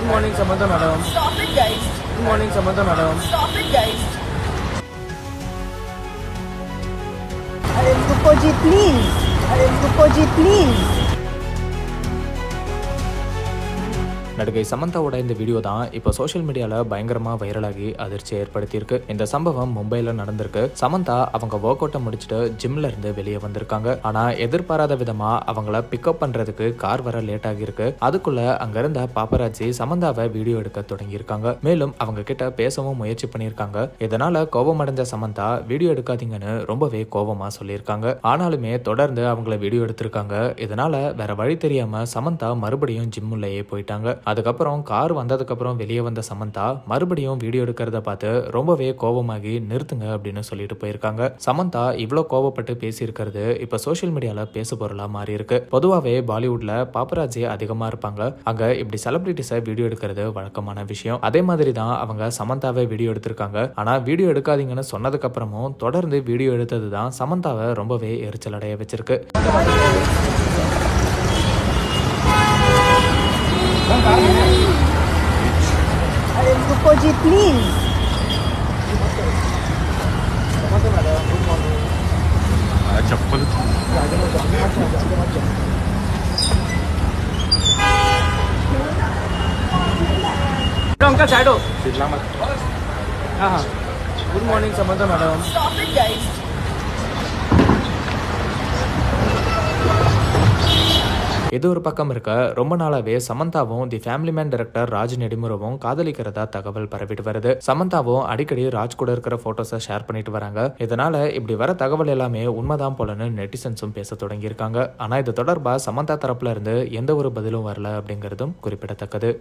Good morning, Samantha madam. Stop it, guys. Good morning, Samantha madam. Stop it, guys. रुको जी please. रुको जी please. நடிகை சமந்தாவோட இந்த video தான் இப்போ சோஷியல் மீடியால பயங்கரமா வைரலாகி அதிர்ச்சியை ஏற்படுத்தியிருக்கு. இந்த சம்பவம் மும்பைல நடந்திருக்கு. சமந்தா அவங்க ஒர்க் அவுட்டை முடிச்சுட்டு ஜிம்ல இருந்து வெளியே வந்திருக்காங்க. ஆனா எதிர்பாராத விதமா அவங்கள பிக்கப் பண்றதுக்கு கார் வர லேட் ஆகியிருக்கு. அதுக்குள்ள அங்க இருந்த பாப்பராச்சி சமந்தாவை வீடியோ எடுக்க தொடங்கி இருக்காங்க. மேலும் அவங்க கிட்ட பேசவும் முயற்சி பண்ணியிருக்காங்க. இதனால கோபமடைஞ்ச சமந்தா வீடியோ எடுக்காதீங்கன்னு ரொம்பவே கோபமா சொல்லியிருக்காங்க. ஆனாலுமே தொடர்ந்து அவங்கள வீடியோ எடுத்திருக்காங்க. இதனால வேற வழி தெரியாம சமந்தா மறுபடியும் ஜிம்முள்ளேயே போயிட்டாங்க. அதுக்கப்புறம் கார் வந்ததுக்கு அப்புறம் வெளியே வந்த சமந்தா மறுபடியும் வீடியோ எடுக்கிறத பார்த்து ரொம்பவே கோபமாகி நிறுத்துங்க அப்படின்னு சொல்லிட்டு போயிருக்காங்க. சமந்தா இவ்வளவு கோபப்பட்டு பேசியிருக்கிறது இப்ப சோசியல் மீடியால பேசு பொருளா மாறி இருக்கு. பொதுவாவே பாலிவுட்ல பாப்பராஜி அதிகமா இருப்பாங்க. அங்க இப்படி செலிபிரிட்டிஸை வீடியோ எடுக்கிறது வழக்கமான விஷயம். அதே மாதிரி தான் அவங்க சமந்தாவை வீடியோ எடுத்திருக்காங்க. ஆனா வீடியோ எடுக்காதீங்கன்னு சொன்னதுக்கு அப்புறமும் தொடர்ந்து வீடியோ எடுத்தது தான் சமந்தாவை ரொம்பவே எரிச்சல் அடைய வச்சிருக்கு. रुको जी प्लीज. चप्पल अंकल साइड हो. हाँ. Good morning, Samantha madam. Stop it, guys. இது ஒரு பக்கம் இருக்க ரொம்ப நாளாவே சமந்தாவும் the family man director Raj நெடுமுறவும் காதலிக்கிறதா தகவல் பரவிட்டு வருது. சமந்தாவும் அடிக்கடி ராஜ் கூட இருக்கிற போட்டோஸை ஷேர் பண்ணிட்டு வராங்க. இதனால இப்படி வர தகவல் எல்லாமே உண்மைதான் போலன்னு நெட்டிசன்ஸும் பேச தொடங்கி இருக்காங்க. ஆனா இது தொடர்பா சமந்தா தரப்புல இருந்து எந்த ஒரு பதிலும் வரல அப்படிங்கிறதும் குறிப்பிடத்தக்கது.